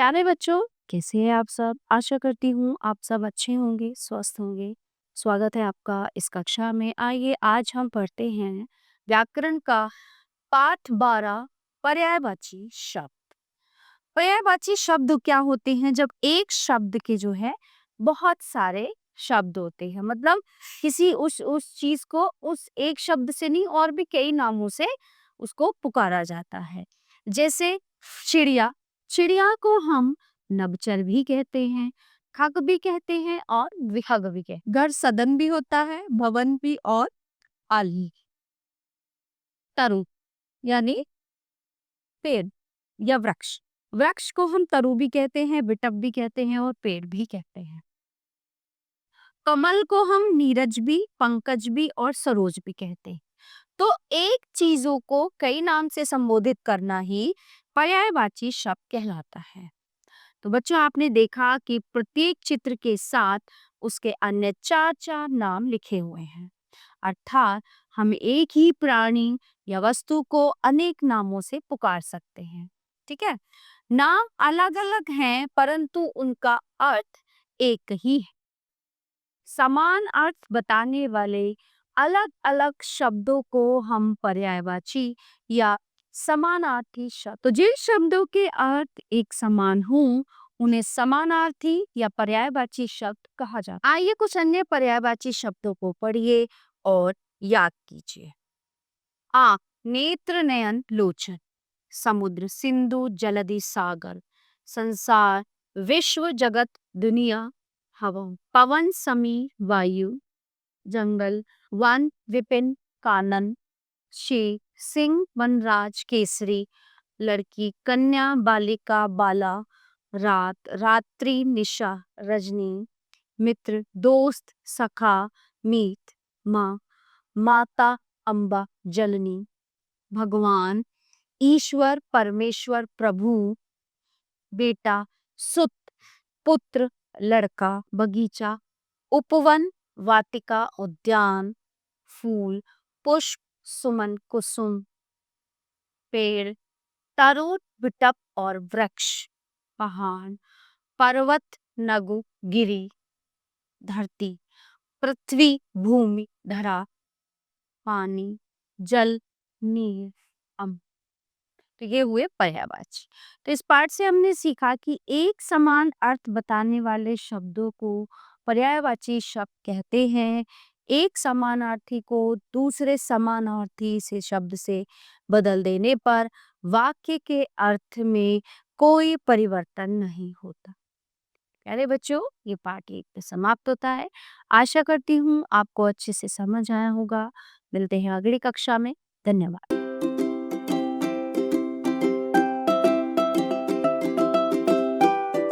प्यारे बच्चों, कैसे हैं आप सब? आशा करती हूँ आप सब अच्छे होंगे, स्वस्थ होंगे। स्वागत है आपका इस कक्षा में। आइए आज हम पढ़ते हैं व्याकरण का पाठ 12 पर्यायवाची शब्द। पर्यायवाची शब्द क्या होते हैं? जब एक शब्द के जो है बहुत सारे शब्द होते हैं, मतलब किसी उस चीज को उस एक शब्द से नहीं और भी कई नामों से उसको पुकारा जाता है। जैसे चिड़िया, चिड़िया को हम नभचर भी कहते हैं, खग भी कहते हैं और विहग भी कहते हैं। घर सदन भी होता है, भवन भी और आली। तरु यानी पेड़ या वृक्ष, वृक्ष को हम तरु भी कहते हैं, विटप भी कहते हैं और पेड़ भी कहते हैं। कमल को हम नीरज भी, पंकज भी और सरोज भी कहते हैं। तो एक चीजों को कई नाम से संबोधित करना ही पर्यायवाची शब्द कहलाता है। तो बच्चों, आपने देखा कि प्रत्येक चित्र के साथ उसके अन्य चार चार नाम लिखे हुए हैं, अर्थात हम एक ही प्राणी या वस्तु को अनेक नामों से पुकार सकते हैं। ठीक है, नाम अलग अलग हैं परंतु उनका अर्थ एक ही है। समान अर्थ बताने वाले अलग अलग शब्दों को हम पर्यायवाची या समानार्थी शब्द, तो जिन शब्दों के अर्थ एक समान हों उन्हें समानार्थी या पर्यायवाची शब्द कहा जाता है। आइए कुछ अन्य पर्यायवाची शब्दों को पढ़िए और याद कीजिए। आँख, नेत्र, नयन, लोचन। समुद्र, सिंधु, जलधि, सागर। संसार, विश्व, जगत, दुनिया, हवा। पवन, समीर, वायु। जंगल, वन, विपिन, कानन। शेर, सिंह, वनराज, केसरी। लड़की, कन्या, बालिका, बाला। रात, रात्रि, निशा, रजनी। मित्र, दोस्त, सखा, मीत, माँ। माता, अम्बा, जननी। भगवान, ईश्वर, परमेश्वर, प्रभु। बेटा, सुत, पुत्र, लड़का, बगीचा। उपवन, वाटिका, उद्यान। फूल, पुष्प, सुमन, कुसुम। पेड़, तरुण, विटप और वृक्ष। पहाड़, पर्वत, नगु, गिरी। धरती, पृथ्वी, भूमि, धरा। पानी, जल, नीर, अम्ल। तो ये हुए पर्यायवाची। तो इस पाठ से हमने सीखा कि एक समान अर्थ बताने वाले शब्दों को पर्यायवाची शब्द कहते हैं। एक समानार्थी को दूसरे समानार्थी से शब्द से बदल देने पर वाक्य के अर्थ में कोई परिवर्तन नहीं होता। प्यारे बच्चों, ये पाठ एक पे समाप्त होता है। आशा करती हूँ आपको अच्छे से समझ आया होगा। मिलते हैं अगली कक्षा में। धन्यवाद।